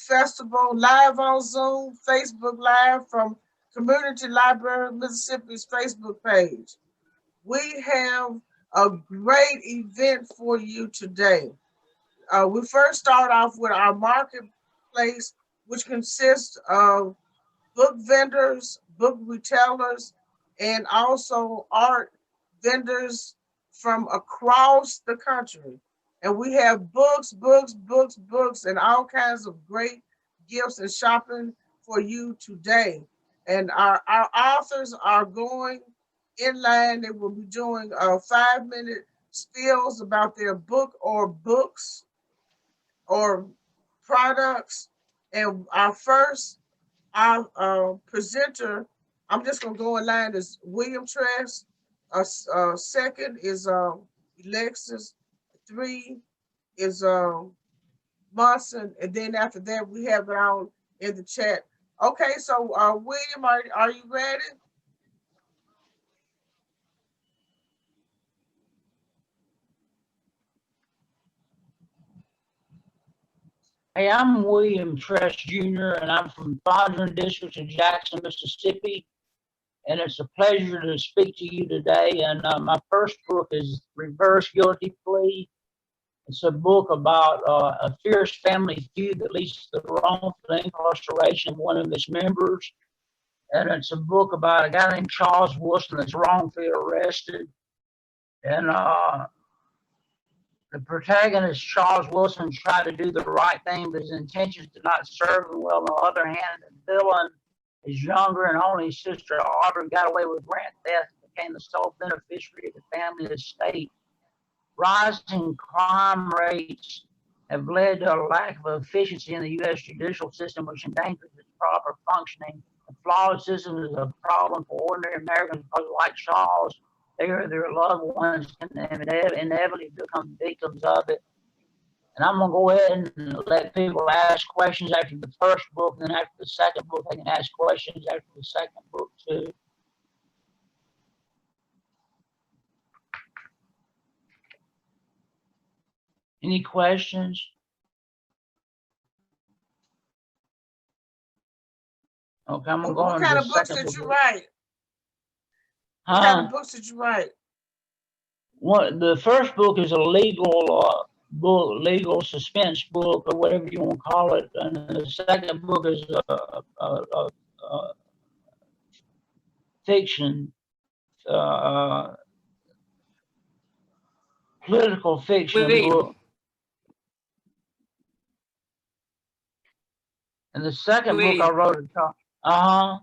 Festival live on Zoom, Facebook Live from Community Library of Mississippi's Facebook page. We have a great event for you today. We first start off with our marketplace, which consists of book vendors, book retailers, and also art vendors from across the country. And we have books, and all kinds of great gifts and shopping for you today. And our authors are going in line. They will be doing 5-minute spills about their book or books or products. And our first presenter, I'm just gonna go in line, is William Tress. Second is Alexis. 3 is Munson, and then after that we have it on in the chat. Okay, so William, are you ready? Hey, I'm William Tress Jr., and I'm from Frostburn District in Jackson, Mississippi. And it's a pleasure to speak to you today. And my first book is Reverse Guilty Plea. It's a book about a fierce family feud that leads to the wrongful incarceration of one of its members. And it's a book about a guy named Charles Wilson that's wrongfully arrested. And the protagonist, Charles Wilson, tried to do the right thing, but his intentions did not serve him well. On the other hand, the villain, his younger and only sister, Aubrey, got away with grand theft and became the sole beneficiary of the family estate. Rising crime rates have led to a lack of efficiency in the U.S. judicial system, which endangers its proper functioning. The flawed system is a problem for ordinary Americans because, like Charles, their loved ones can inevitably become victims of it. And I'm going to go ahead and let people ask questions after the first book, and then after the second book, they can ask questions after the second book, too. Any questions? Okay, I'm going to go on to the second book. What kind of books did you write? What kind of books did you write? The first book is a legal book, legal suspense book, or whatever you want to call it. And the second book is fiction, political fiction book. And the second book I wrote, I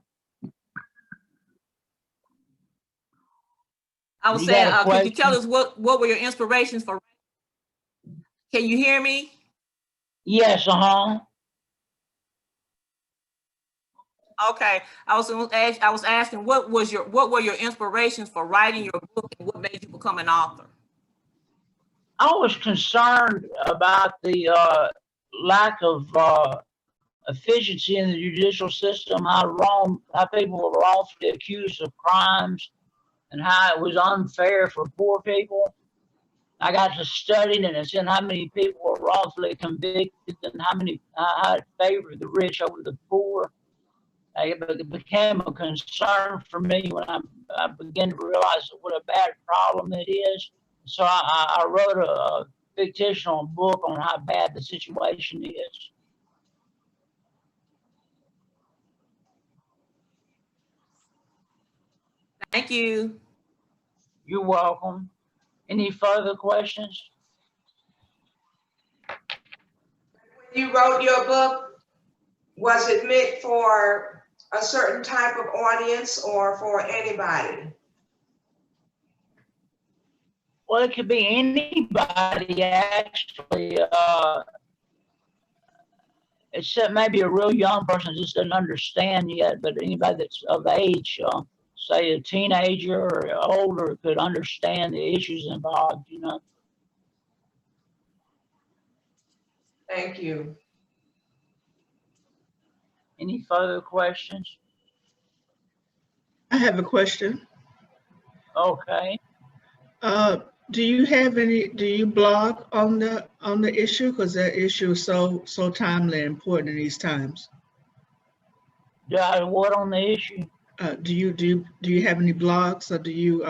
was saying, could you tell us what were your inspirations for? Can you hear me? Yes, Okay, I was asking what were your inspirations for writing your book, and what made you become an author? I was concerned about the lack of efficiency in the judicial system, how people were wrongfully accused of crimes, and how it was unfair for poor people. I got to studying and seeing how many people were wrongfully convicted and how it favored the rich over the poor. It became a concern for me when I began to realize what a bad problem it is. So I wrote a fictional book on how bad the situation is. Thank you. You're welcome. Any further questions? When you wrote your book, was it meant for a certain type of audience or for anybody? Well, it could be anybody, actually. Except maybe a real young person just doesn't understand yet, but anybody that's of age, say a teenager or older, could understand the issues involved, you know. Thank you. Any further questions? I have a question. Okay. Do you blog on the issue? Because that issue is so timely and important in these times. Do I what on the issue? Do you have any blogs, or do you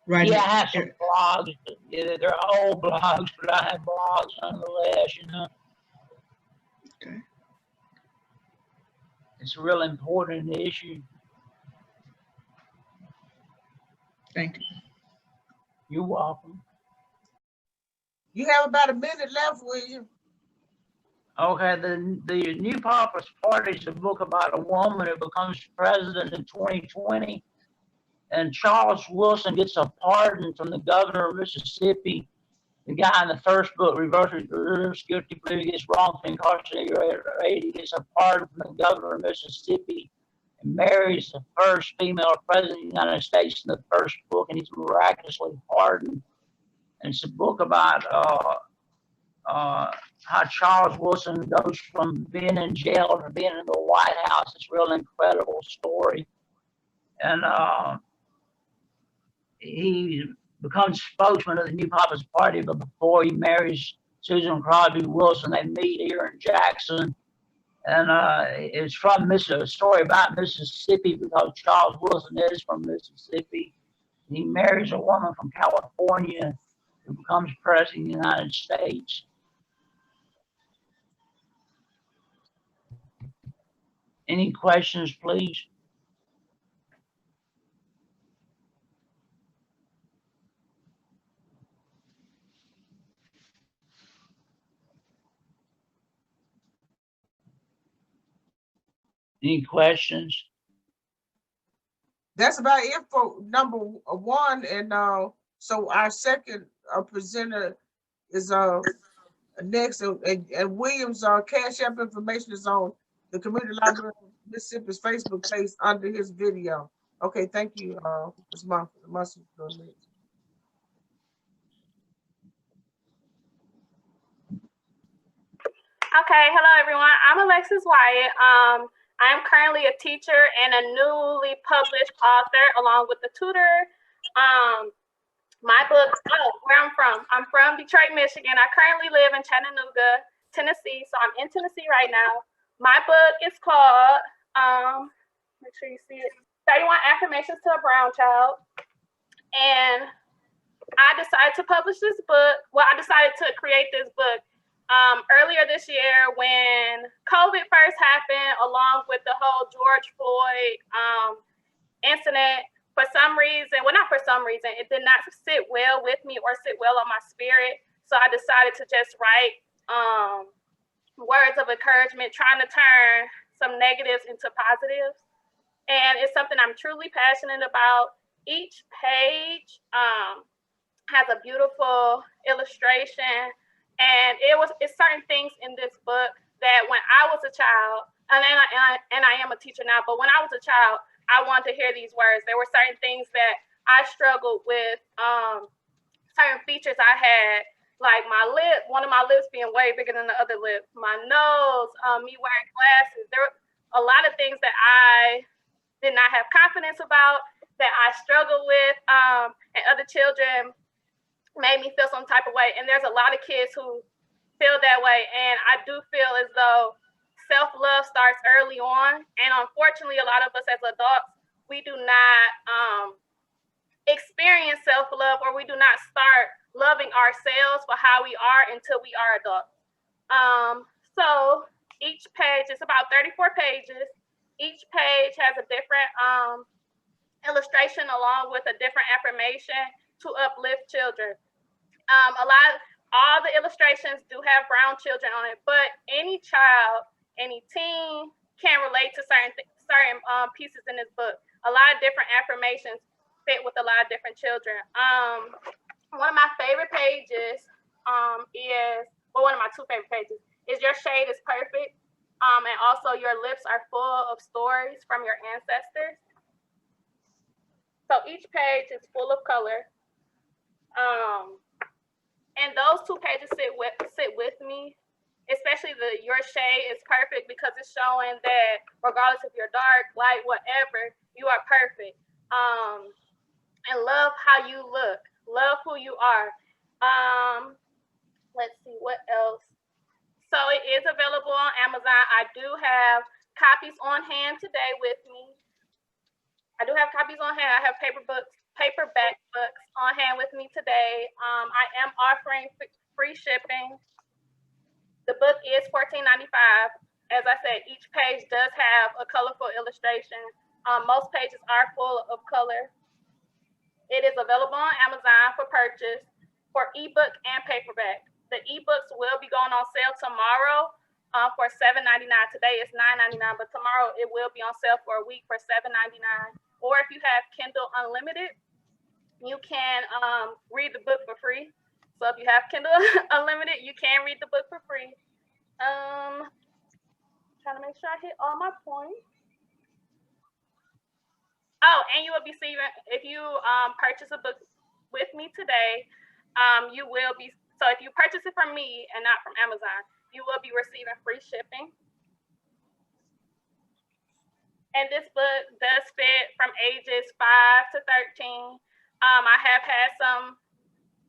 write? Yeah, I have some blogs. Yeah, they're old blogs, but I have blogs nonetheless, you know. Okay. It's a real important issue. Thank you. You're welcome. You have about a minute left, William. Okay, the New Populist Party is a book about a woman who becomes president in 2020, and Charles Wilson gets a pardon from the governor of Mississippi. The guy in the first book, reverse guilty plea, gets wrongfully incarcerated. He gets a pardon from the governor of Mississippi and marries the first female president of the United States in the first book, and he's miraculously pardoned. And it's a book about how Charles Wilson goes from being in jail to being in the White House. It's a real incredible story. And he becomes spokesman of the New Populist Party, but before he marries Susan Crosby Wilson, they meet here in Jackson. And it's from a story about Mississippi, because Charles Wilson is from Mississippi. And he marries a woman from California who becomes president of the United States. Any questions, please? Any questions? That's about it for number one. And so our second presenter is next, and William's Cash App information is on the Community Library of Mississippi's Facebook page under his video. Okay, thank you, Ms. Munson. Okay, hello everyone. I'm Alexis Wyatt. I am currently a teacher and a newly published author, along with a tutor. My book, where I'm from Detroit, Michigan. I currently live in Chattanooga, Tennessee, so I'm in Tennessee right now. My book is called, make sure you see it, 31 Affirmations to a Brown Child. And I decided to publish this book. Well, I decided to create this book earlier this year when COVID first happened, along with the whole George Floyd incident. For some reason, well, not for some reason, it did not sit well with me or sit well on my spirit. So I decided to just write words of encouragement, trying to turn some negatives into positives. And it's something I'm truly passionate about. Each page has a beautiful illustration. And it's certain things in this book that when I was a child, and I am a teacher now, but when I was a child, I wanted to hear these words. There were certain things that I struggled with, certain features I had, like my lip, one of my lips being way bigger than the other lip, my nose, me wearing glasses. There were a lot of things that I did not have confidence about, that I struggled with, and other children made me feel some type of way. And there's a lot of kids who feel that way. And I do feel as though self-love starts early on. And unfortunately, a lot of us as adults, we do not experience self-love, or we do not start loving ourselves for how we are until we are adults. So each page is about 34 pages. Each page has a different illustration along with a different affirmation to uplift children. All the illustrations do have brown children on it, but any child, any teen can relate to certain pieces in this book. A lot of different affirmations fit with a lot of different children. One of my favorite pages one of my two favorite pages is Your Shade is Perfect. And also Your Lips Are Full of Stories from Your Ancestors. So each page is full of color. And those two pages sit with me, especially the Your Shade is Perfect, because it's showing that regardless if you're dark, light, whatever, you are perfect. And love how you look. Love who you are. Let's see what else. So it is available on Amazon. I do have copies on hand today with me. I do have copies on hand. I have paperback books on hand with me today. I am offering free shipping. The book is $14.95. As I said, each page does have a colorful illustration. Most pages are full of color. It is available on Amazon for purchase for ebook and paperback. The ebooks will be going on sale tomorrow for $7.99. Today is $9.99, but tomorrow it will be on sale for a week for $7.99. Or if you have Kindle Unlimited, you can read the book for free. So if you have Kindle Unlimited, you can read the book for free. Trying to make sure I hit all my points. Oh, and you will be receiving, if you purchase a book with me today, you will be, so if you purchase it from me and not from Amazon, you will be receiving free shipping. And this book does fit from ages 5 to 13. I have had some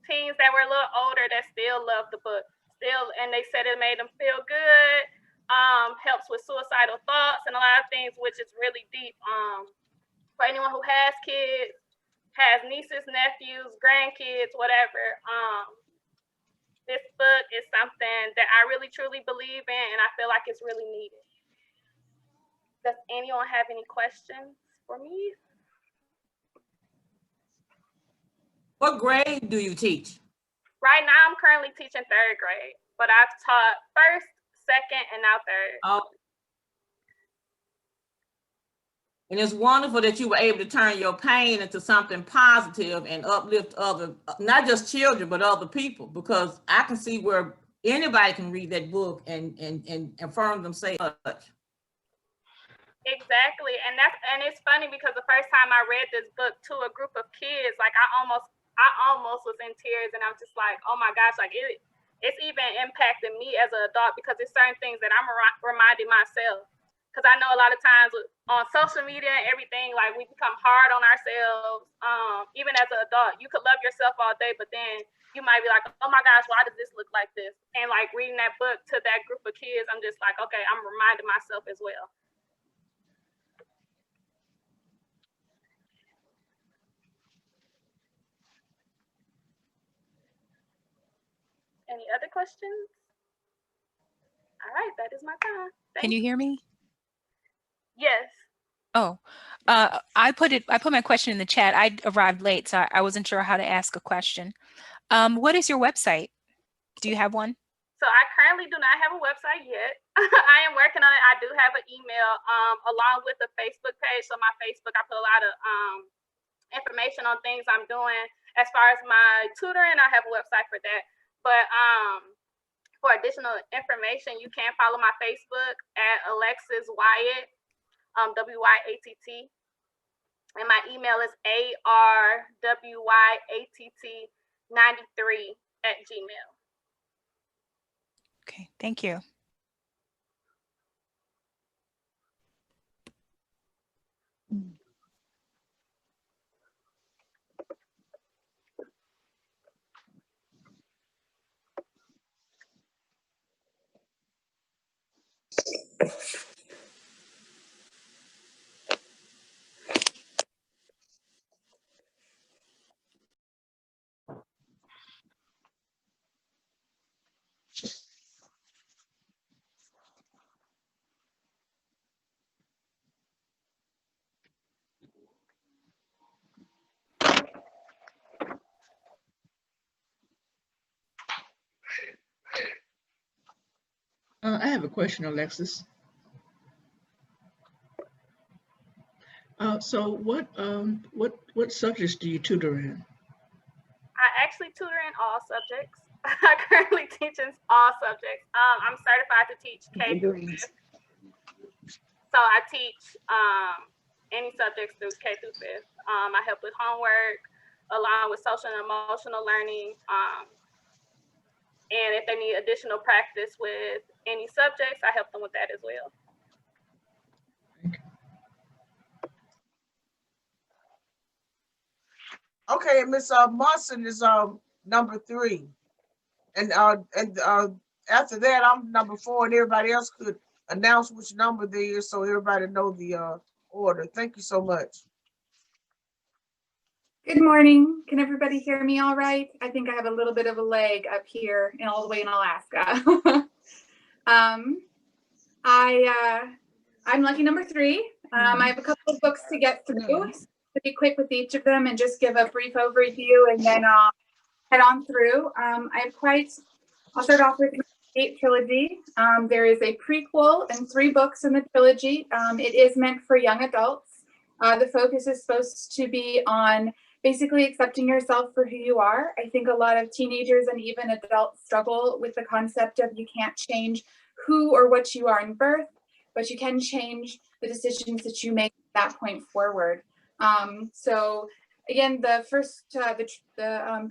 teens that were a little older that still love the book, and they said it made them feel good, helps with suicidal thoughts and a lot of things, which is really deep. For anyone who has kids, has nieces, nephews, grandkids, whatever, this book is something that I really truly believe in, and I feel like it's really needed. Does anyone have any questions for me? What grade do you teach? Right now, I'm currently teaching 3rd grade, but I've taught 1st, 2nd, and now 3rd. Oh. And it's wonderful that you were able to turn your pain into something positive and uplift other, not just children, but other people, because I can see where anybody can read that book and affirm themselves. Exactly. And it's funny because the first time I read this book to a group of kids, like I almost was in tears, and I'm just like, oh my gosh, like it's even impacted me as an adult because there's certain things that I'm reminding myself. Because I know a lot of times on social media and everything, like we become hard on ourselves. Even as an adult, you could love yourself all day, but then you might be like, oh my gosh, why does this look like this? And like reading that book to that group of kids, I'm just like, okay, I'm reminding myself as well. Any other questions? All right, that is my time. Can you hear me? Yes. Oh, I put my question in the chat. I arrived late, so I wasn't sure how to ask a question. What is your website? Do you have one? So I currently do not have a website yet. I am working on it. I do have an email along with a Facebook page. So my Facebook, I put a lot of information on things I'm doing. As far as my tutoring, I have a website for that. But for additional information, you can follow my Facebook at Alexis Wyatt, WYATT. And my email is ARWYATT93@gmail. Okay, thank you. I have a question, Alexis. So what subjects do you tutor in? I actually tutor in all subjects. I currently teach in all subjects. I'm certified to teach K through 5th. So I teach any subjects through K through 5th. I help with homework, along with social and emotional learning. And if they need additional practice with any subjects, I help them with that as well. Okay, and Miss Munson is number 3. And after that, I'm number 4, and everybody else could announce which number they is so everybody know the order. Thank you so much. Good morning. Can everybody hear me all right? I think I have a little bit of a lag up here and all the way in Alaska. I'm lucky number 3. I have a couple of books to get through. So to be quick with each of them and just give a brief overview and then head on through. I'll start off with the 8 trilogy. There is a prequel and 3 books in the trilogy. It is meant for young adults. The focus is supposed to be on basically accepting yourself for who you are. I think a lot of teenagers and even adults struggle with the concept of you can't change who or what you are in birth, but you can change the decisions that you make at that point forward. So again, the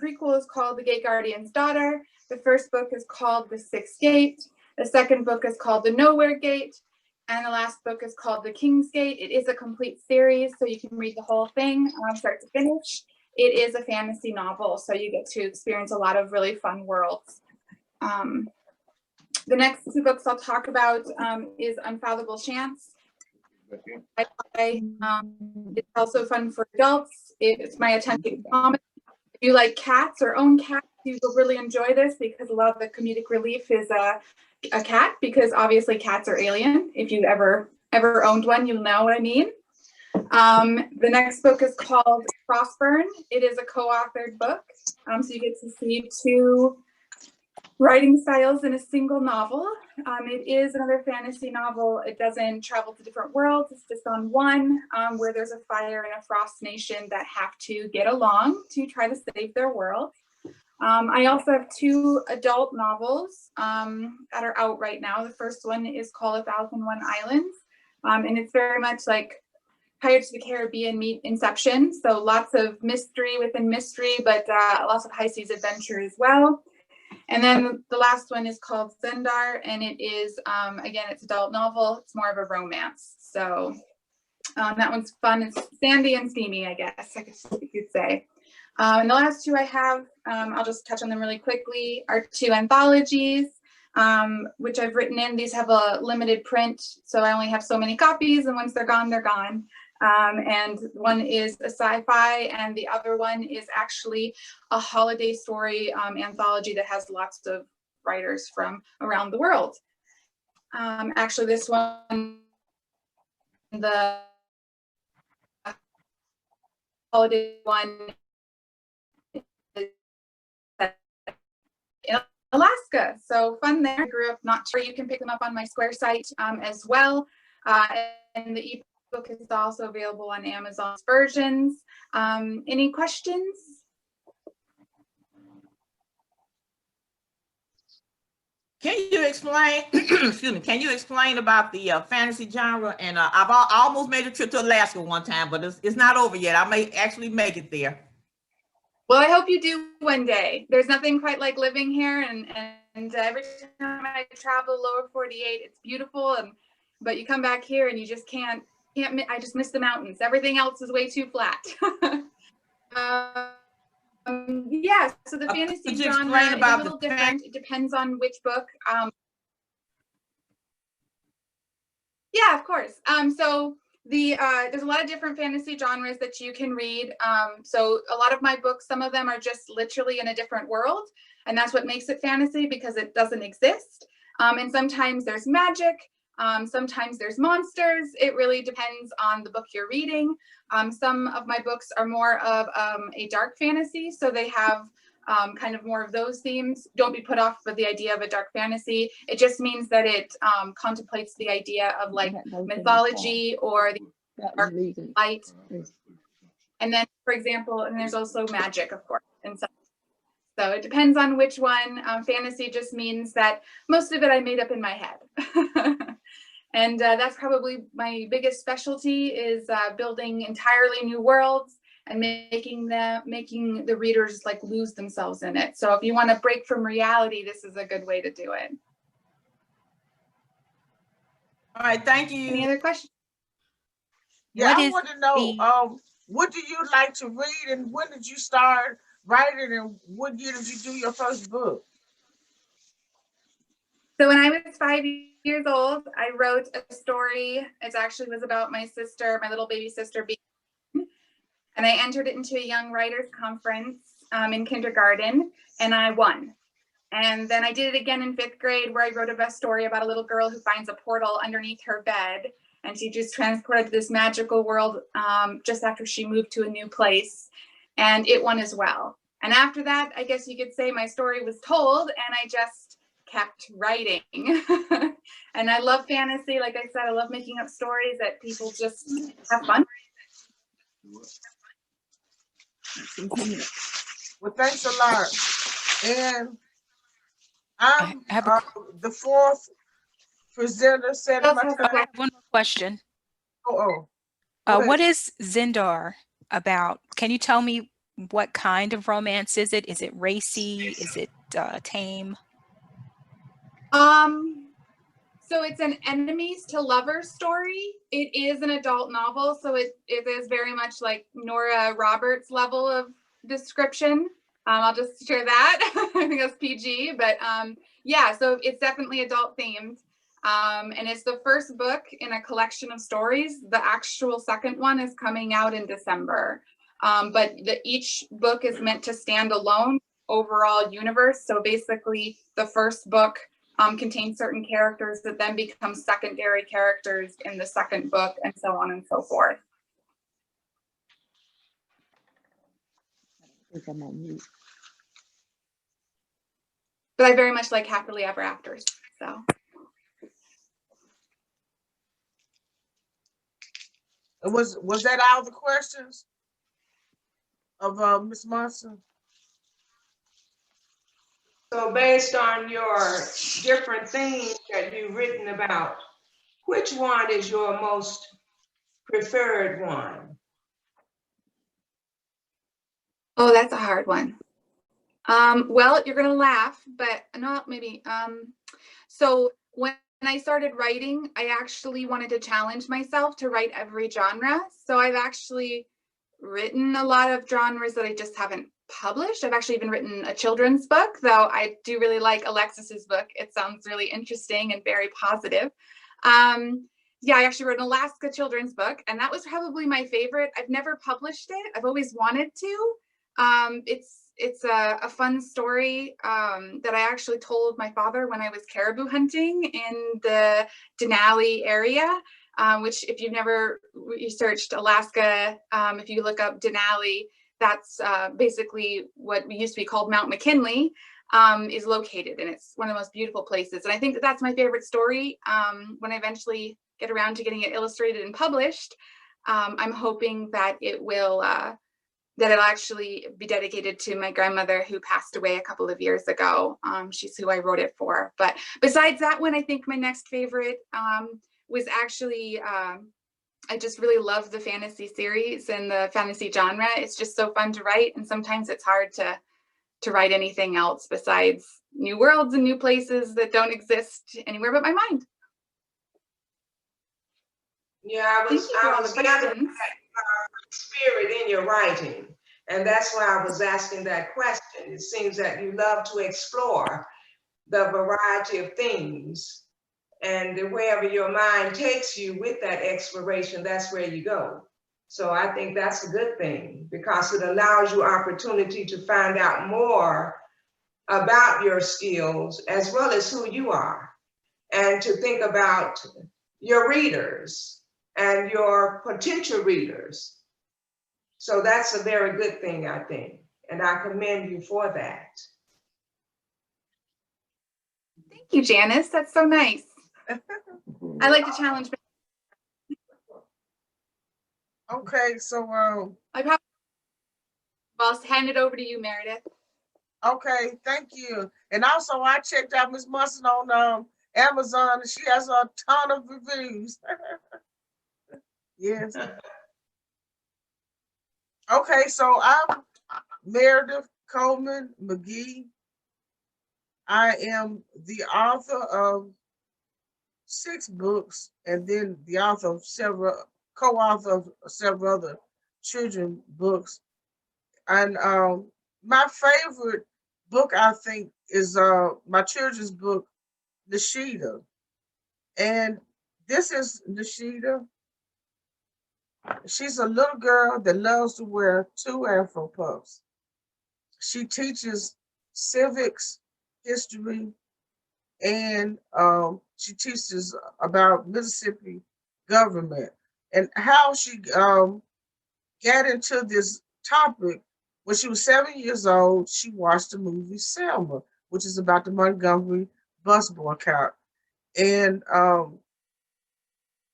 prequel is called The Gate Guardian's Daughter. The first book is called The Sixth Gate. The second book is called The Nowhere Gate. And the last book is called The King's Gate. It is a complete series, so you can read the whole thing start to finish. It is a fantasy novel, so you get to experience a lot of really fun worlds. The next 2 books I'll talk about is Unfathomable Chance. It's also fun for adults. It's my attempt at comedy. If you like cats or own cats, you will really enjoy this because a lot of the comedic relief is a cat, because obviously cats are alien. If you ever owned one, you'll know what I mean. The next book is called Frostburn. It is a co-authored book. So you get to see 2 writing styles in a single novel. It is another fantasy novel. It doesn't travel to different worlds. It's just on one where there's a fire and a frost nation that have to get along to try to save their world. I also have 2 adult novels that are out right now. The first one is called 1001 Islands, and it's very much like Pirates of the Caribbean meet Inception. So lots of mystery within mystery, but lots of high seas adventure as well. And then the last one is called Zendar, and it is, again, it's adult novel. It's more of a romance. So that one's fun. It's sandy and steamy, I guess you could say. And the last 2 I have, I'll just touch on them really quickly, are 2 anthologies, which I've written in. These have a limited print, so I only have so many copies, and once they're gone, they're gone. And one is a sci-fi, and the other one is actually a holiday story anthology that has lots of writers from around the world. Actually, this one, the holiday one, in Alaska, so fun there. I grew up not sure. You can pick them up on my Square site as well, and the ebook is also available on Amazon's versions. Any questions? Can you explain, excuse me, can you explain about the fantasy genre? And I've almost made a trip to Alaska one time, but it's not over yet. I may actually make it there. Well, I hope you do one day. There's nothing quite like living here, and every time I travel lower 48, it's beautiful, but you come back here and you just can't, I just miss the mountains. Everything else is way too flat. Yeah, so the fantasy genre is a little different. It depends on which book. Yeah, of course. So there's a lot of different fantasy genres that you can read. So a lot of my books, some of them are just literally in a different world, and that's what makes it fantasy, because it doesn't exist. And sometimes there's magic. Sometimes there's monsters. It really depends on the book you're reading. Some of my books are more of a dark fantasy, so they have kind of more of those themes. Don't be put off by the idea of a dark fantasy. It just means that it contemplates the idea of like mythology or the dark light. And then, for example, and there's also magic, of course. And so it depends on which one. Fantasy just means that most of it I made up in my head. And that's probably my biggest specialty, is building entirely new worlds and making the readers like lose themselves in it. So if you want to break from reality, this is a good way to do it. All right, thank you. Any other questions? Yeah, I want to know what do you like to read, and when did you start writing, and what year did you do your first book? So when I was 5 years old, I wrote a story. It actually was about my sister, my little baby sister, and I entered it into a young writers conference in kindergarten, and I won. And then I did it again in 5th grade, where I wrote a story about a little girl who finds a portal underneath her bed, and she just transported to this magical world just after she moved to a new place, and it won as well. And after that, I guess you could say my story was told, and I just kept writing. And I love fantasy. Like I said, I love making up stories that people just have fun. Well, thanks a lot. And I'm I have the fourth presenter said I my have a time. one more question. Oh, go What ahead. is Zindar about? Can you tell me what kind of romance is it? Is it racy? Is it tame? So it's an enemies to lovers story. It is an adult novel, so it is very much like Nora Roberts' level of description. I'll just share that. I think that's PG, but yeah, so it's definitely adult themed. And it's the first book in a collection of stories. The actual second one is coming out in December. But each book is meant to stand alone overall universe. So basically the first book contains certain characters that then become secondary characters in the second book, and so on and so forth. But I very much like happily ever afters. So. Was that all the questions of Ms. Munson? So based on your different themes that you've written about, which one is your most preferred one? Oh, that's a hard one. Well, you're gonna laugh, but no, maybe. So when I started writing, I actually wanted to challenge myself to write every genre. So I've actually written a lot of genres that I just haven't published. I've actually even written a children's book, though I do really like Alexis's book. It sounds really interesting and very positive. Yeah, I actually wrote an Alaska children's book, and that was probably my favorite. I've never published it. I've always wanted to. It's a fun story that I actually told my father when I was caribou hunting in the Denali area. Which if you've never researched Alaska, if you look up Denali, that's basically what we used to be called Mount McKinley is located, and it's one of the most beautiful places. And I think that's my favorite story. When I eventually get around to getting it illustrated and published, I'm hoping that it will, that it'll actually be dedicated to my grandmother who passed away a couple of years ago. She's who I wrote it for. But besides that one, I think my next favorite was actually, I just really love the fantasy series and the fantasy genre. It's just so fun to write, and sometimes it's hard to write anything else besides new worlds and new places that don't exist anywhere but my mind. Yeah, I was gathering that spirit in your writing, and that's why I was asking that question. It seems that you love to explore the variety of things, and wherever your mind takes you with that exploration, that's where you go. So I think that's a good thing, because it allows you opportunity to find out more about your skills as well as who you are, and to think about your readers and your potential readers. So that's a very good thing, I think, and I commend you for that. Thank you, Janice. That's so nice. I like to challenge. Okay, so I'll hand it over to you, Meredith. okay, thank you. And also, I checked out Ms. Munson on Amazon, and she has a ton of reviews. Yes. Okay, so I'm Meredith Coleman McGee. I am the author of 6 books, and then the author of co-author of several other children books. And my favorite book, I think, is my children's book, Nishida. And this is Nishida. She's a little girl that loves to wear 2 Afro puffs. She teaches civics, history, and she teaches about Mississippi government and how she got into this topic. When she was 7 years old, she watched the movie Selma, which is about the Montgomery bus boycott. And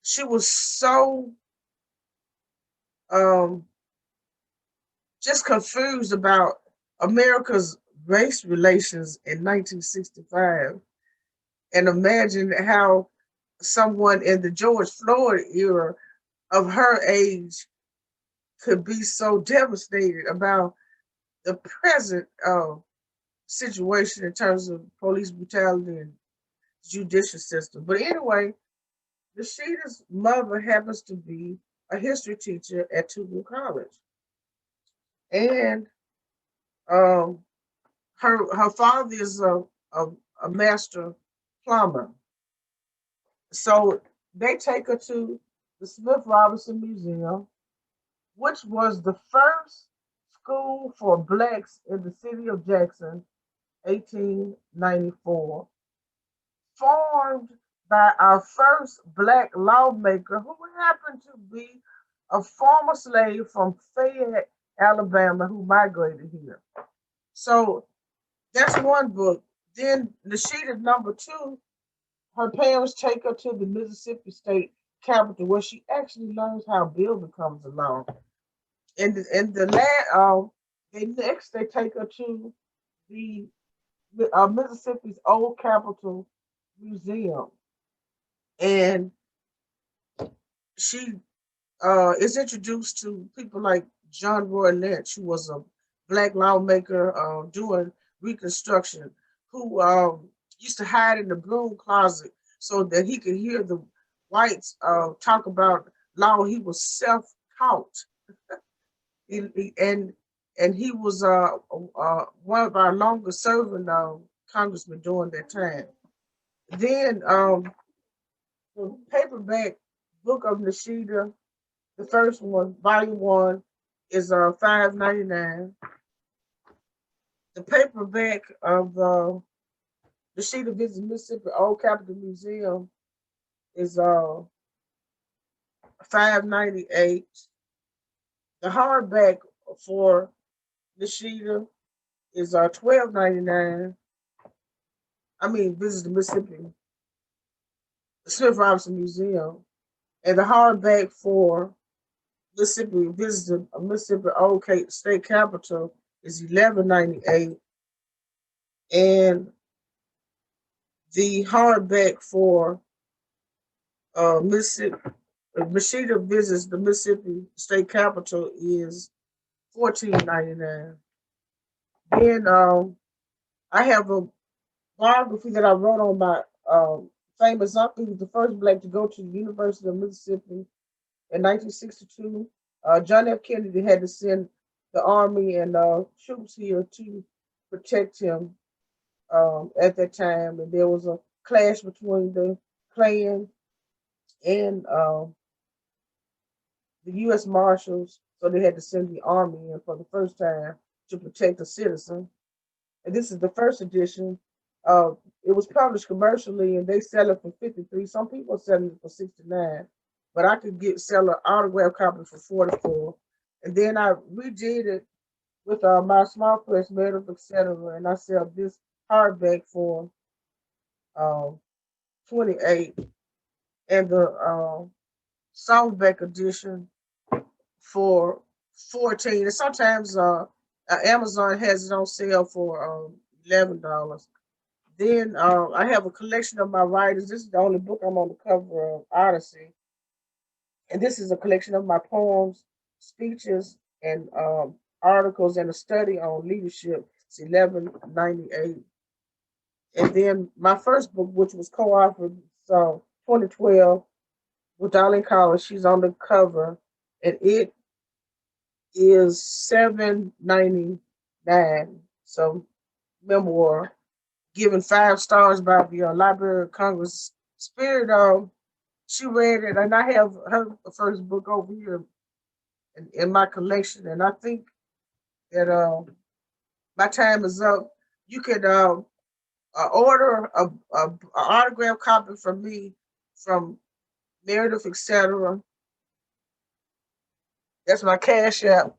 she was so just confused about America's race relations in 1965, and imagine how someone in the George Floyd era of her age could be so devastated about the present situation in terms of police brutality and judicial system. But anyway, Rashida's mother happens to be a history teacher at Tougaloo College, and um, her father is a master plumber. So they take her to the Smith Robinson Museum, which was the first school for blacks in the city of Jackson, 1894, formed by our first black lawmaker who happened to be a former slave from Fayette, Alabama, who migrated here. So that's one book. Then Nishida number 2, her parents take her to the Mississippi State Capitol, where she actually learns how building comes along. And they take her to the Mississippi's Old Capitol Museum, and she is introduced to people like John Roy Lynch, who was a black lawmaker doing Reconstruction, who used to hide in the broom closet so that he could hear the whites talk about law. He was self-taught, and he was one of our longest serving congressmen during that time. Then the paperback book of Nishida, the first one, volume 1, is $5.99. The paperback of Nishida Visits Mississippi Old Capitol Museum is $5.98. The hardback for Nishida is $12.99. I mean, Visit the Mississippi Smith Robinson Museum, and the hardback for Mississippi Visit the Mississippi Old State Capitol is $11.98, and the hardback for Nishida Visits the Mississippi State Capitol is $14.99. Then I have a biography that I wrote on my famous uncle. He was the first black to go to the University of Mississippi in 1962. John F. Kennedy had to send the army and troops here to protect him at that time, and there was a clash between the Klan and the U.S. Marshals, so they had to send the army in for the first time to protect a citizen. And this is the first edition. It was published commercially, and they sell it for $53. Some people are selling it for $69, but I could sell an autograph copy for $44. And then I redid it with my small press medals, etc. And I sell this hardback for $28, and the softback edition for $14. And sometimes Amazon has it on sale for $11. Then I have a collection of my writers. This is the only book I'm on the cover of, Odyssey. And this is a collection of my poems, speeches, and articles, and a study on leadership. It's $11.98. And then my first book, which was co-authored 2012 with Darlene Collins, she's on the cover, and it is $7.99. So memoir, given 5 stars by the Library of Congress. Spirit, she read it, and I have her first book over here in my collection, and I think that my time is up. You could order a autograph copy from me from Meredith, etc. That's my Cash App,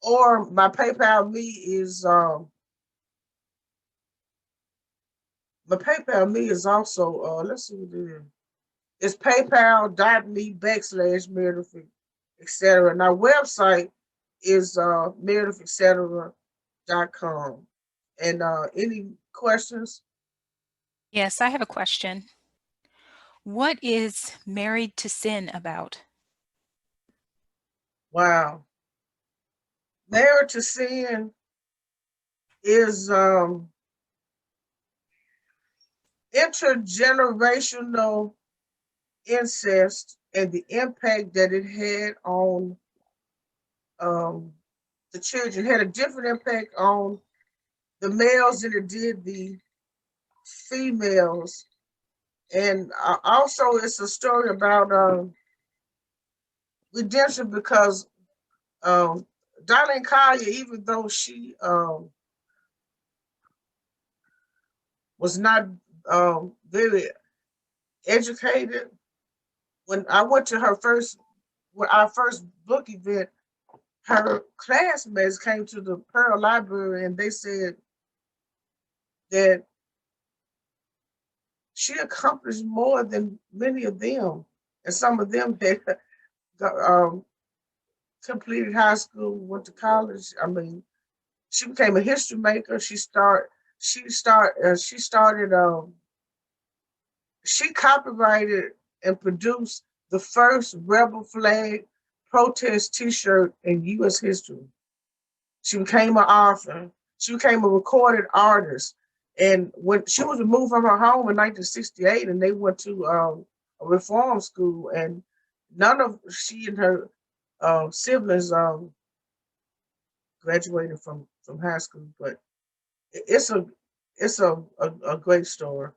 or my PayPal me is my PayPal me is also let's see what it is. It's paypal.me/Meredith, etc. And our website is meredithetc.com. And any questions? Yes, I have a question. What is Married to Sin about? Wow. Married to Sin is intergenerational incest and the impact that it had on the children. It had a different impact on the males than it did the females. And also, it's a story about redemption because Darlene Collier, even though she was not very educated, when I went to our first book event, her classmates came to the Pearl Library and they said that she accomplished more than many of them, and some of them had completed high school, went to college. I mean, she became a history maker. She copyrighted and produced the first rebel flag protest T-shirt in U.S. history. She became an author. She became a recorded artist. And when she was removed from her home in 1968, and they went to a reform school, and none of she and her siblings graduated from high school. But it's a great story.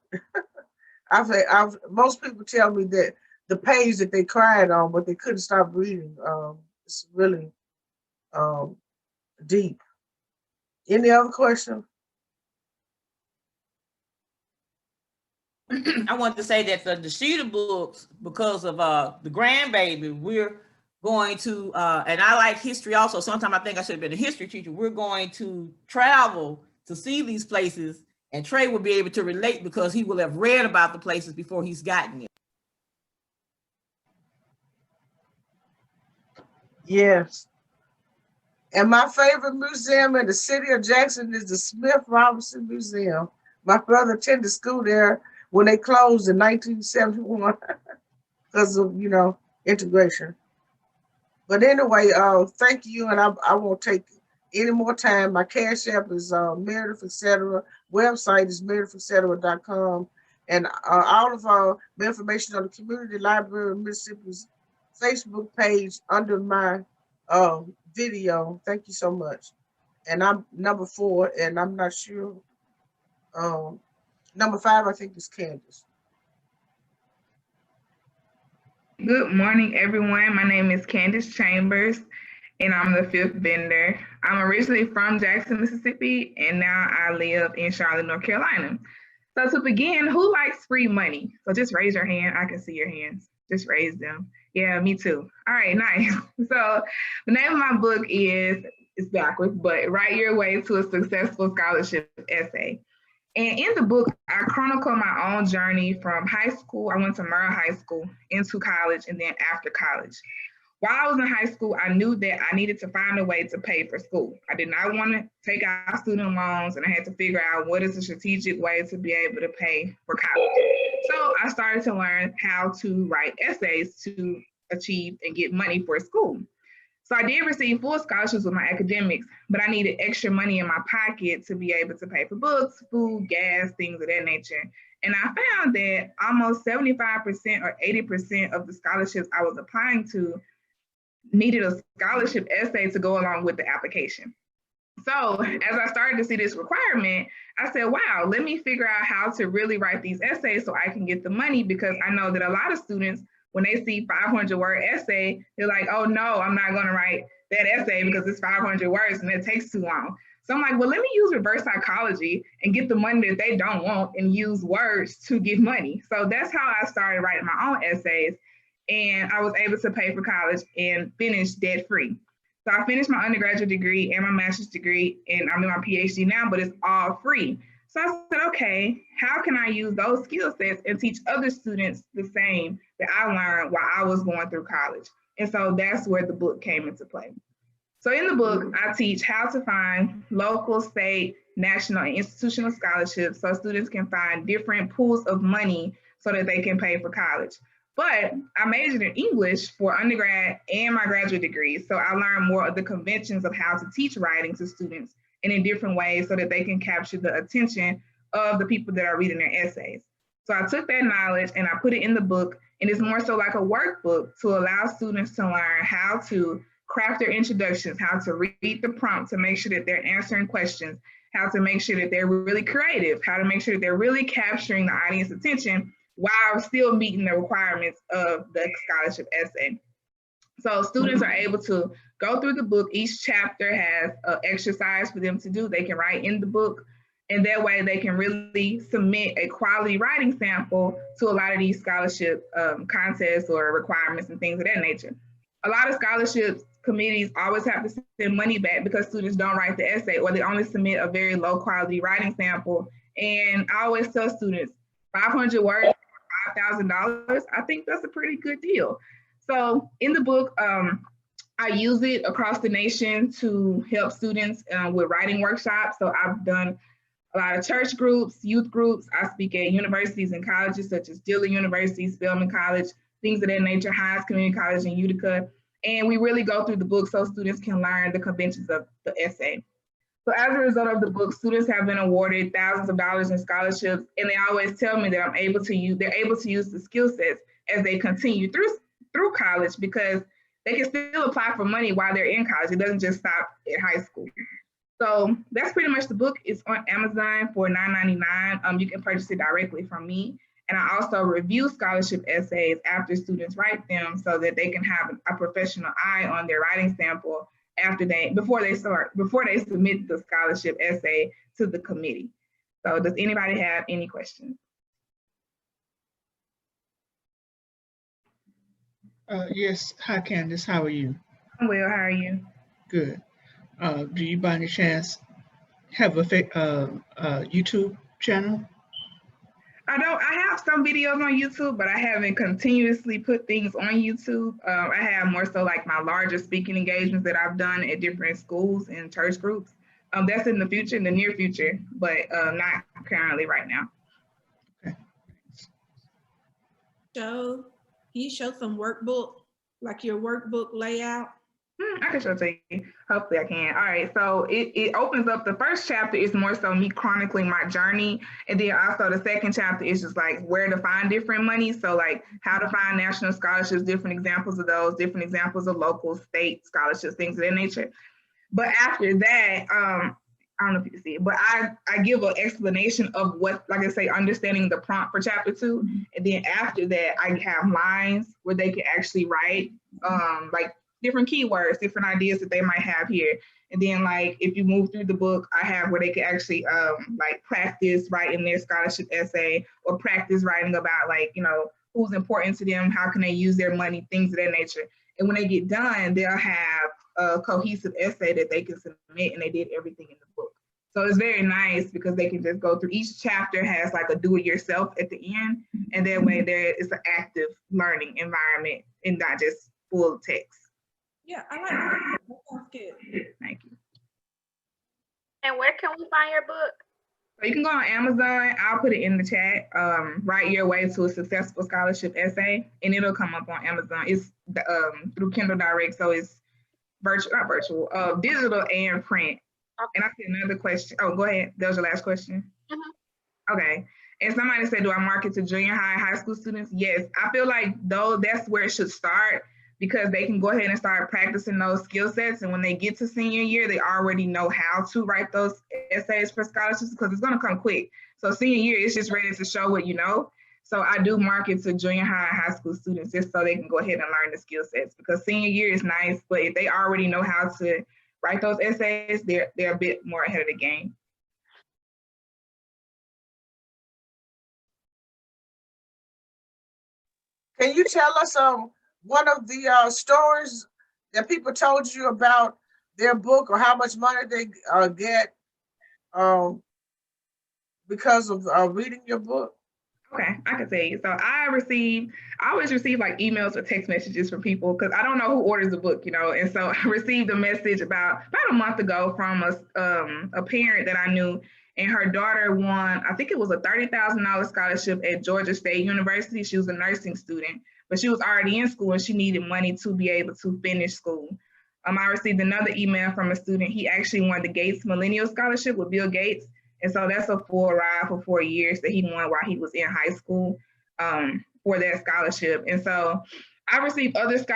Most people tell me that the page that they cried on, but they couldn't stop reading. It's really deep. Any other questions? I want to say that the Sheeta books, because of the grandbaby, we're going to, and I like history also. Sometimes I think I should have been a history teacher. We're going to travel to see these places, and Trey will be able to relate because he will have read about the places before he's gotten there. Yes. And my favorite museum in the city of Jackson is the Smith Robinson Museum. My brother attended school there when they closed in 1971 because of, integration. But anyway, thank you, and I won't take any more time. My Cash App is Meredith, etc. Website is meredithetc.com. And all of our information on the Community Library of Mississippi's Facebook page under my video. Thank you so much. And I'm number 4, and I'm not sure. Number 5, I think, is Candace. Good morning, everyone. My name is Candace Chambers, and I'm the 5th vendor. I'm originally from Jackson, Mississippi, and now I live in Charlotte, North Carolina. So to begin, who likes free money? So just raise your hand. I can see your hands. Just raise them. Yeah, me too. All right, nice. So the name of my book is, it's backwards, but Write Your Way to a Successful Scholarship Essay. And in the book, I chronicle my own journey from high school. I went to Merle High School, into college, and then after college. While I was in high school, I knew that I needed to find a way to pay for school. I did not want to take out student loans, and I had to figure out what is a strategic way to be able to pay for college. So I started to learn how to write essays to achieve and get money for school. So I did receive full scholarships with my academics, but I needed extra money in my pocket to be able to pay for books, food, gas, things of that nature. And I found that almost 75% or 80% of the scholarships I was applying to needed a scholarship essay to go along with the application. So as I started to see this requirement, I said, wow, let me figure out how to really write these essays so I can get the money, because I know that a lot of students, when they see 500-word essay, they're like, oh no, I'm not gonna write that essay because it's 500 words and it takes too long. So I'm like, well, let me use reverse psychology and get the money that they don't want and use words to get money. So that's how I started writing my own essays. And I was able to pay for college and finish debt-free. So I finished my undergraduate degree and my master's degree, and I'm in my PhD now, but it's all free. So I said, okay, how can I use those skill sets and teach other students the same that I learned while I was going through college? And so that's where the book came into play. So in the book, I teach how to find local, state, national, and institutional scholarships so students can find different pools of money so that they can pay for college. But I majored in English for undergrad and my graduate degree. So I learned more of the conventions of how to teach writing to students and in different ways so that they can capture the attention of the people that are reading their essays. So I took that knowledge and I put it in the book, and it's more so like a workbook to allow students to learn how to craft their introductions, how to read the prompt to make sure that they're answering questions, how to make sure that they're really creative, how to make sure that they're really capturing the audience attention while still meeting the requirements of the scholarship essay. So students are able to go through the book. Each chapter has an exercise for them to do. They can write in the book, and that way they can really submit a quality writing sample to a lot of these scholarship contests or requirements and things of that nature. A lot of scholarships committees always have to send money back because students don't write the essay, or they only submit a very low quality writing sample. And I always tell students, 500 words, $5,000, I think that's a pretty good deal. So in the book, I use it across the nation to help students with writing workshops. So I've done a lot of church groups, youth groups. I speak at universities and colleges such as Dillon University, Spelman College, things of that nature, Hines Community College in Utica. And we really go through the book so students can learn the conventions of the essay. So as a result of the book, students have been awarded thousands of dollars in scholarships, and they always tell me that they're able to use the skill sets as they continue through college, because they can still apply for money while they're in college. It doesn't just stop at high school. So that's pretty much the book. It's on Amazon for $9.99. You can purchase it directly from me. And I also review scholarship essays after students write them so that they can have a professional eye on their writing sample before they submit the scholarship essay to the committee. So does anybody have any questions? Yes. Hi, Candace. How are you? I'm well. How are you? Good. Do you by any chance have a YouTube channel? I have some videos on YouTube, but I haven't continuously put things on YouTube. I have more so like my larger speaking engagements that I've done at different schools and church groups. That's in the future, in the near future, but not currently right now. Okay. Can you show some workbook, like your workbook layout? I can show it to you. Hopefully I can. All right, so it opens up, the first chapter is more so me chronicling my journey. And then also the second chapter is just like where to find different money. So like how to find national scholarships, different examples of those, different examples of local, state scholarships, things of that nature. But after that, I don't know if you can see it, but I give an explanation of what, like I say, understanding the prompt for chapter 2. And then after that, I have lines where they can actually write like different keywords, different ideas that they might have here. And then like, if you move through the book, I have where they can actually like practice writing their scholarship essay, or practice writing about like, you know, who's important to them, how can they use their money, things of that nature. And when they get done, they'll have a cohesive essay that they can submit, and they did everything in the book. So it's very nice because they can just go through, each chapter has like a do-it-yourself at the end, and that way there is an active learning environment and not just full text. Yeah, I like that. That sounds good. Thank you. And where can we find your book? So you can go on Amazon. I'll put it in the chat. Write Your Way to a Successful Scholarship Essay, and it'll come up on Amazon. It's through Kindle Direct, so it's digital and print. Okay. And I see another question. Oh, go ahead. That was your last question? Mm-hmm. Okay. And somebody said, do I market to junior high, high school students? Yes. I feel like though that's where it should start, because they can go ahead and start practicing those skill sets. And when they get to senior year, they already know how to write those essays for scholarships because it's going to come quick. So senior year, it's just ready to show what you know. So I do market to junior high and high school students just so they can go ahead and learn the skill sets, because senior year is nice, but if they already know how to write those essays, they're a bit more ahead of the game. Can you tell us one of the stories that people told you about their book, or how much money they get because of reading your book? Okay, I can tell you. So I always receive like emails or text messages from people because I don't know who orders the book, you know. And so I received a message about a month ago from a parent that I knew, and her daughter won, I think it was a $30,000 scholarship at Georgia State University. She was a nursing student, but she was already in school and she needed money to be able to finish school. I received another email from a student. He actually won the Gates Millennial Scholarship with Bill Gates. And so that's a full ride for 4 years that he won while he was in high school for that scholarship. And so I received other other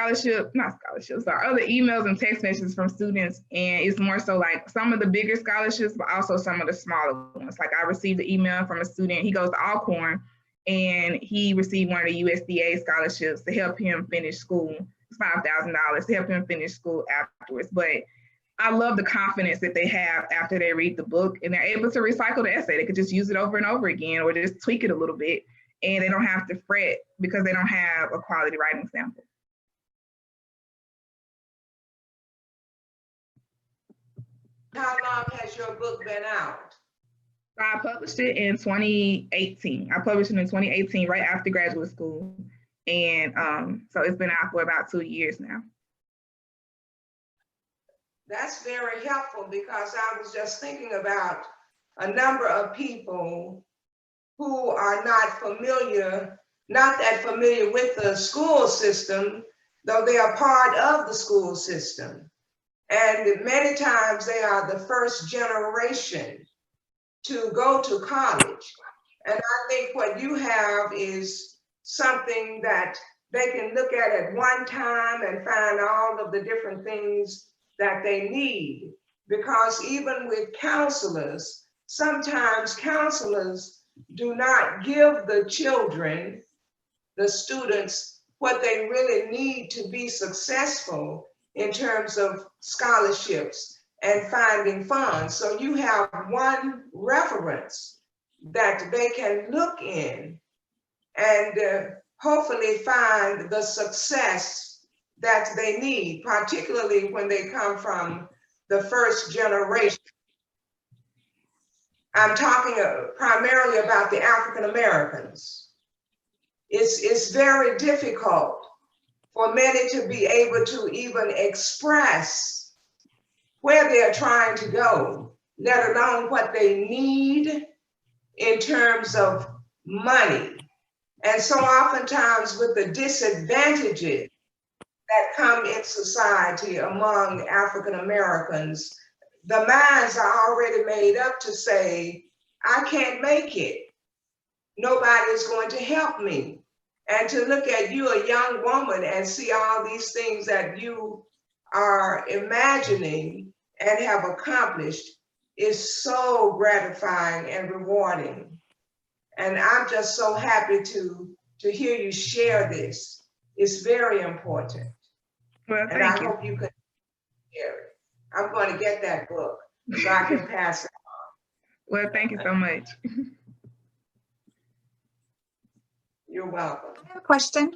emails and text messages from students. And it's more so like some of the bigger scholarships, but also some of the smaller ones. Like I received an email from a student, he goes to Alcorn, and he received one of the USDA scholarships to help him finish school. It's $5,000 to help him finish school afterwards. But I love the confidence that they have after they read the book and they're able to recycle the essay. They could just use it over and over again or just tweak it a little bit, and they don't have to fret because they don't have a quality writing sample. How long has your book been out? I published it in 2018. I published it in 2018, right after graduate school. And so it's been out for about 2 years now. That's very helpful, because I was just thinking about a number of people who are not that familiar with the school system, though they are part of the school system. And many times they are the first generation to go to college. And I think what you have is something that they can look at one time and find all of the different things that they need. Because even with counselors, sometimes counselors do not give the children, the students, what they really need to be successful in terms of scholarships and finding funds. So you have one reference that they can look in and hopefully find the success that they need, particularly when they come from the first generation. I'm talking primarily about the African Americans. It's very difficult for many to be able to even express where they're trying to go, let alone what they need in terms of money. And so oftentimes with the disadvantages that come in society among African Americans, the minds are already made up to say, I can't make it. Nobody's going to help me. And to look at you, a young woman, and see all these things that you are imagining and have accomplished is so gratifying and rewarding. And I'm just so happy to hear you share this. It's very important. Well, and I hope you can share it. I'm going to get that book so I can pass it on. Well, thank you so much. You're welcome. I have a question.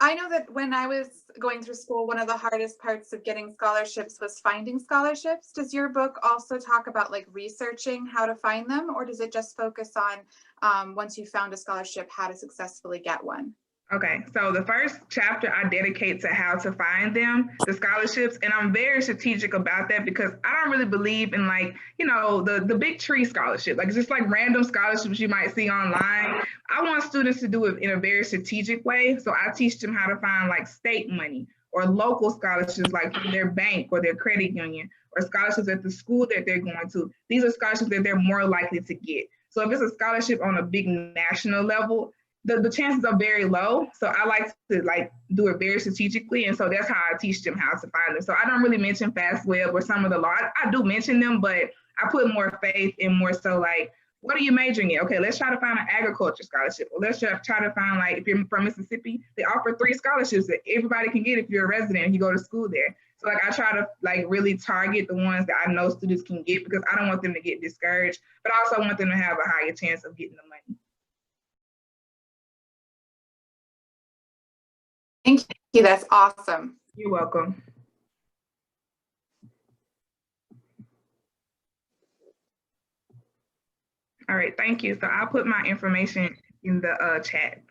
I know that when I was going through school, one of the hardest parts of getting scholarships was finding scholarships. Does your book also talk about like researching how to find them, or does it just focus on once you found a scholarship, how to successfully get one? Okay, so the first chapter I dedicate to how to find them, the scholarships, and I'm very strategic about that because I don't really believe in like, you know, the big tree scholarship, like just like random scholarships you might see online. I want students to do it in a very strategic way. So I teach them how to find like state money or local scholarships like from their bank or their credit union or scholarships at the school that they're going to. These are scholarships that they're more likely to get. So if it's a scholarship on a big national level, the chances are very low. So I like to like do it very strategically. And so that's how I teach them how to find them. So I don't really mention FastWeb or some of the law. I do mention them, but I put more faith in more so like, what are you majoring in? Okay, let's try to find an agriculture scholarship. Or let's try to find, like, if you're from Mississippi, they offer 3 scholarships that everybody can get if you're a resident and you go to school there. So like I try to like really target the ones that I know students can get, because I don't want them to get discouraged, but I also want them to have a higher chance of getting the money. Thank you. That's awesome. You're welcome. All right, thank you. So I'll put my information in the chat.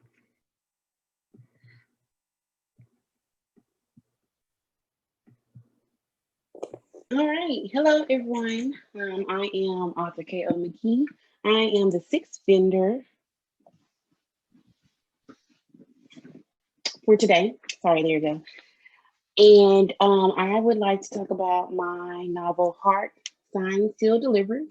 All right. Hello, everyone. I am author K.O. McKee. I am the 6th vendor for today. Sorry, there you go. And I would like to talk about my novel, Heart, Signed, Sealed, Delivered.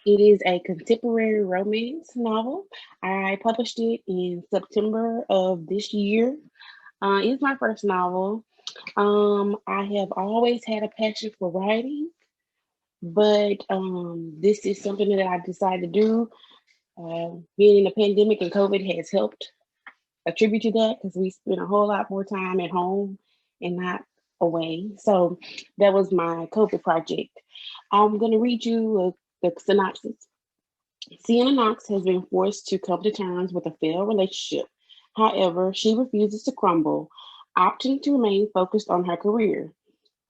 It is a contemporary romance novel. I published it in September of this year. It's my first novel. I have always had a passion for writing, but this is something that I decided to do. Being in the pandemic and COVID has helped attribute to that, because we spend a whole lot more time at home and not away. So that was my COVID project. I'm going to read you the synopsis. Sienna Knox has been forced to come to terms with a failed relationship. However, she refuses to crumble, opting to remain focused on her career.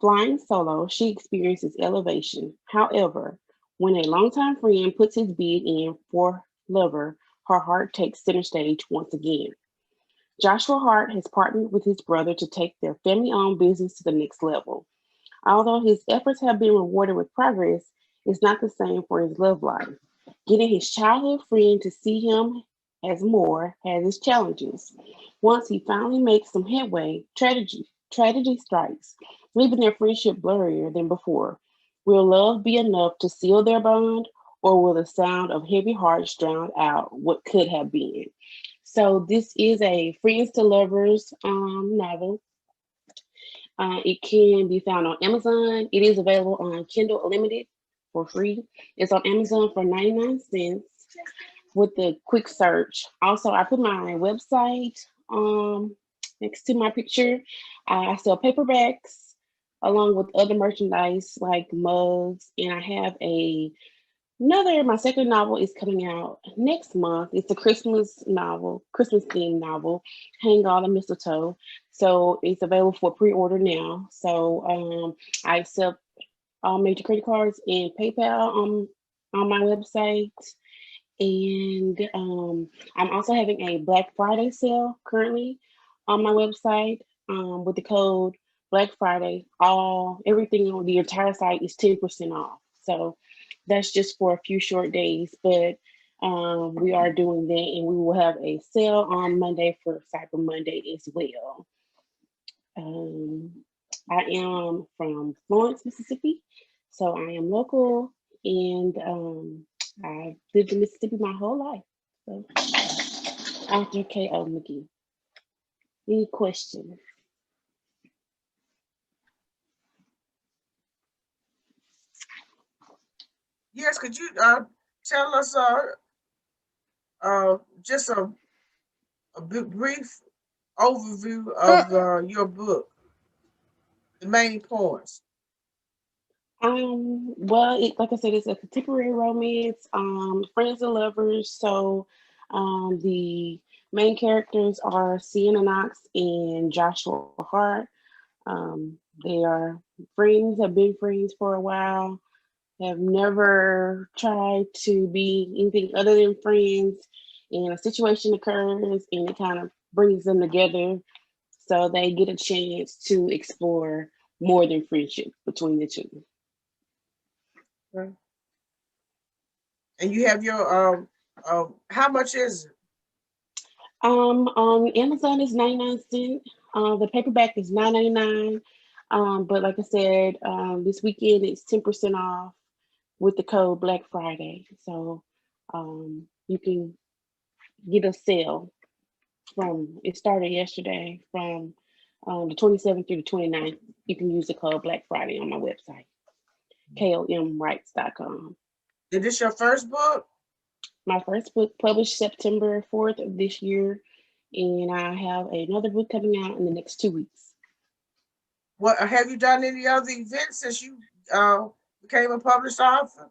Flying solo, she experiences elevation. However, when a longtime friend puts his bid in for lover, her heart takes center stage once again. Joshua Hart has partnered with his brother to take their family-owned business to the next level. Although his efforts have been rewarded with progress, it's not the same for his love life. Getting his childhood friend to see him as more has its challenges. Once he finally makes some headway, tragedy strikes, leaving their friendship blurrier than before. Will love be enough to seal their bond, or will the sound of heavy hearts drown out what could have been? So this is a friends to lovers novel. It can be found on Amazon. It is available on Kindle Unlimited for free. It's on Amazon for 99 cents with the quick search. Also, I put my website next to my picture. I sell paperbacks along with other merchandise like mugs, and I have my second novel is coming out next month. It's a Christmas novel, Christmas themed novel, Hang All the Mistletoe. So it's available for pre-order now. So I accept all major credit cards and PayPal on my website. And I'm also having a Black Friday sale currently on my website with the code Black Friday. Everything on the entire site is 10% off. So that's just for a few short days, but we are doing that, and we will have a sale on Monday for Cyber Monday as well. I am from Florence, Mississippi, so I am local, and I've lived in Mississippi my whole life. So, Author K.O. McKee. Any questions? Yes, could you tell us just a brief overview of your book, the main points? Well, like I said, it's a contemporary romance, friends and lovers. So the main characters are Sienna Knox and Joshua Hart. They are friends, have been friends for a while, have never tried to be anything other than friends, and a situation occurs and it kind of brings them together, so they get a chance to explore more than friendship between the two. Okay. And you have your how much is it? On Amazon is 99 cents. The paperback is $9.99. But like I said, this weekend it's 10% off with the code Black Friday. So you can get a sale It started yesterday from the 27th through the 29th. You can use the code Black Friday on my website, komrights.com. Is this your first book? My first book published September 4th of this year, and I have another book coming out in the next 2 weeks. What have you done any other events since you became a published author?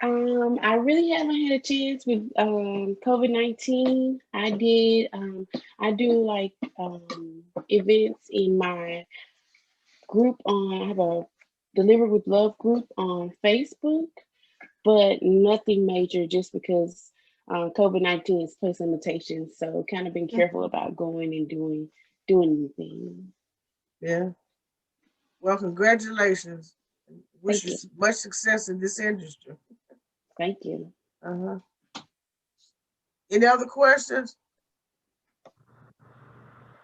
I really haven't had a chance with COVID-19. I do like events in my group I have a Deliver with Love group on Facebook, but nothing major just because COVID-19 has placed limitations. So kind of been careful about going and doing anything. Yeah. Well, congratulations. Wish Thank you much success in this industry. Thank you. Any other questions?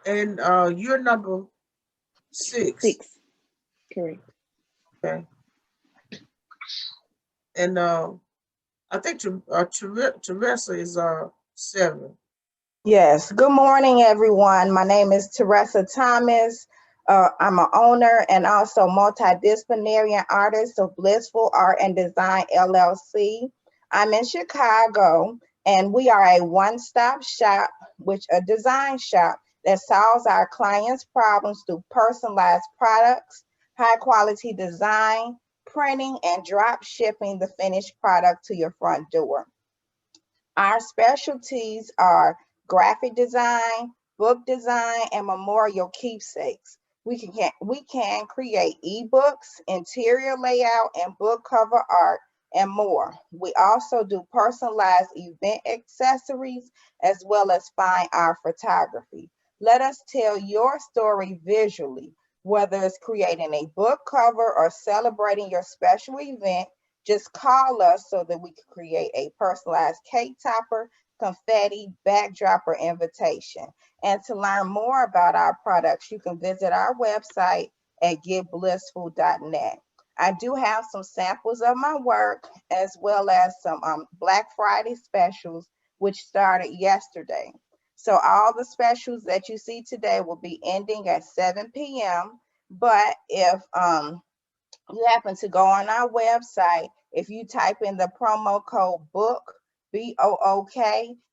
And you're number 6. 6. Correct. Okay. And I think Teresa is 7. Yes. Good morning, everyone. My name is Teresa Thomas. I'm an owner and also multidisciplinary artist of Blissful Art and Design LLC. I'm in Chicago, and we are a one-stop shop, a design shop that solves our clients' problems through personalized products, high-quality design, printing, and drop shipping the finished product to your front door. Our specialties are graphic design, book design, and memorial keepsakes. We can create ebooks, interior layout, and book cover art, and more. We also do personalized event accessories as well as fine art photography. Let us tell your story visually, whether it's creating a book cover or celebrating your special event. Just call us so that we can create a personalized cake topper, confetti, backdrop, or invitation. And to learn more about our products, you can visit our website at getblissful.net. I do have some samples of my work as well as some Black Friday specials, which started yesterday. So all the specials that you see today will be ending at 7 p.m. But if you happen to go on our website, if you type in the promo code BOOK, BOOK,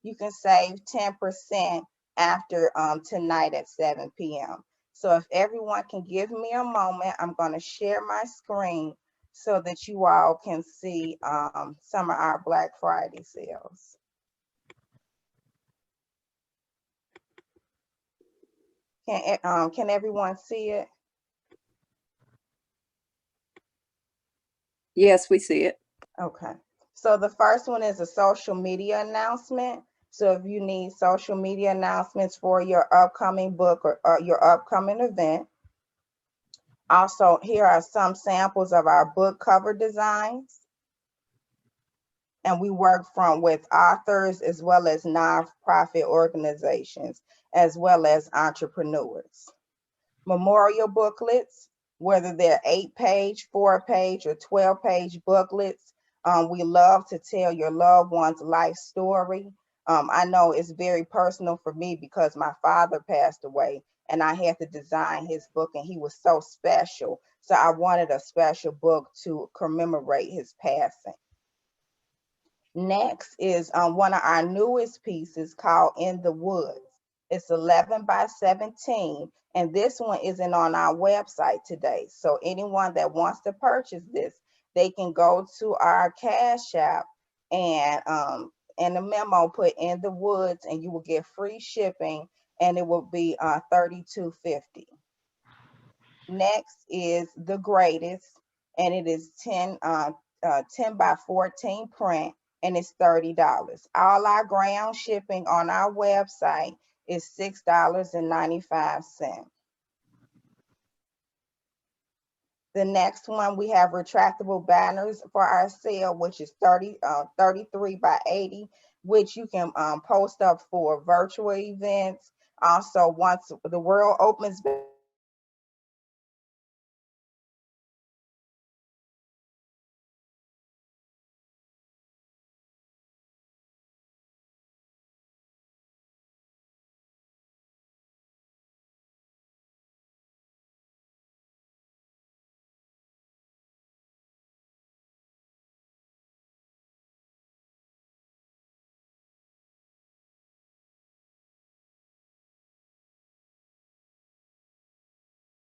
you can save 10% after tonight at 7 p.m. So if everyone can give me a moment, I'm going to share my screen so that you all can see some of our Black Friday sales. Can everyone see it? Yes, we see it. Okay. So the first one is a social media announcement. So if you need social media announcements for your upcoming book or your upcoming event. Also, here are some samples of our book cover designs. And we work with authors as well as nonprofit organizations, as well as entrepreneurs. Memorial booklets, whether they're 8-page, 4-page, or 12-page booklets. We love to tell your loved one's life story. I know it's very personal for me because my father passed away and I had to design his book and he was so special. So I wanted a special book to commemorate his passing. Next is one of our newest pieces called In the Woods. It's 11 by 17, and this one isn't on our website today. So anyone that wants to purchase this, they can go to our Cash App and in the memo put In the Woods, and you will get free shipping, and it will be $32.50. Next is The Greatest, and it is 10 by 14 print, and it's $30. All our ground shipping on our website is $6.95. The next one, we have retractable banners for our sale, which is 33 by 80, which you can post up for virtual events. Also, once the world opens